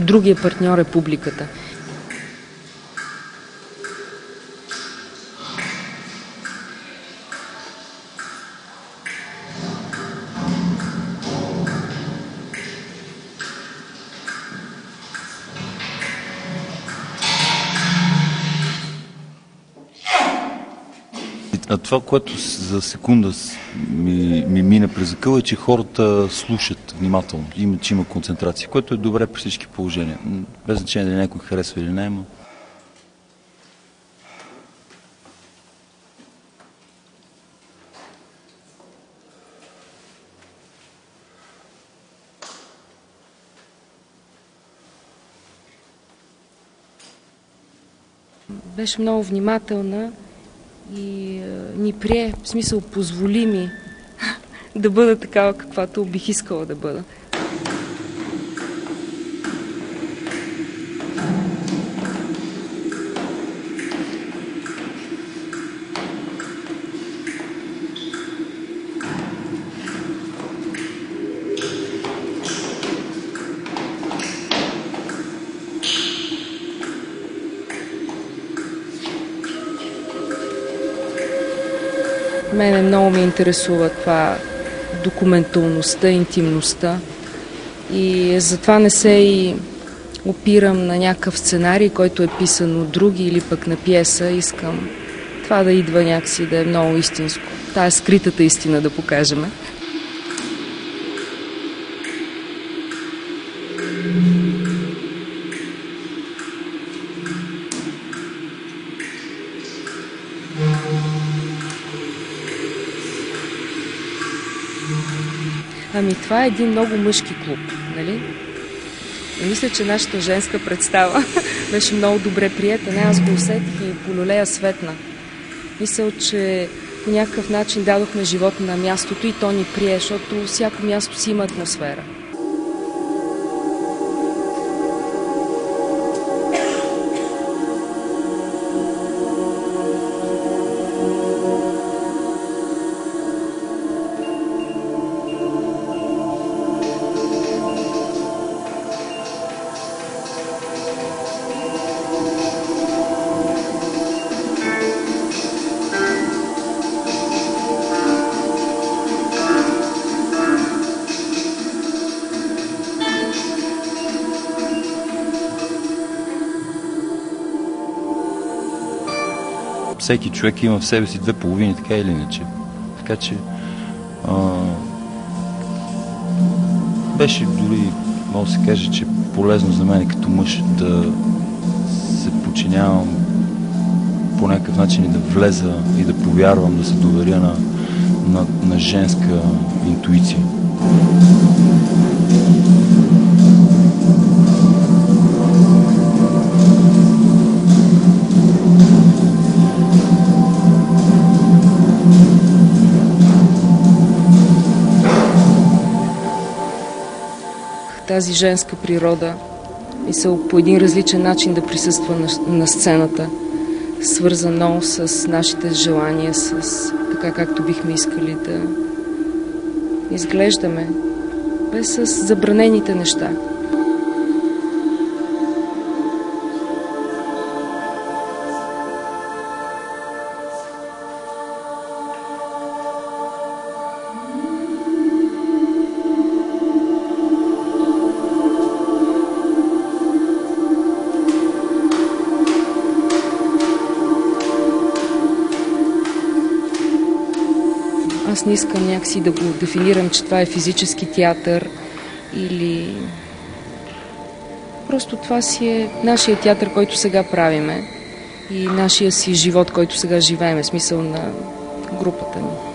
защото другия партньор е публиката. А това, което за секунда ми мина през акъла, е, че хората слушат внимателно, че има концентрация, което е добре при всички положения. Без значение дали някой харесва или не, но... Беше много внимателна и ни прие, в смисъл позволи ми да бъда такава, каквато бих искала да бъда. Мене много ме интересува това документалността, интимността и затова не се и опирам на някакъв сценарий, който е писан от други или пък на пиеса. Искам това да идва някакси, да е много истинско. Тая скритата истина да покажем. Ами това е един много мъжки клуб, нали? И мисля, че нашата женска представа беше много добре приета. Не, аз го усетих и полюлея светна. Мисля, че по някакъв начин дадохме живот на мястото и то ни прие, защото всяко място си има атмосфера. Всеки човек има в себе си две половини, така или иначе. Така че беше дори, мога да се каже, че полезно за мен като мъж да се подчинявам по някакъв начин и да влеза и да повярвам, да се доверя на женска интуиция. Тази женска природа мисъл по един различен начин да присъства на сцената, свързано с нашите желания, с така както бихме искали да изглеждаме, без с забранените неща. Аз не искам някакси да го дефинирам, че това е физически театър или... Просто това си е нашия театър, който сега правиме и нашия си живот, който сега живеем, смисъл на групата ни.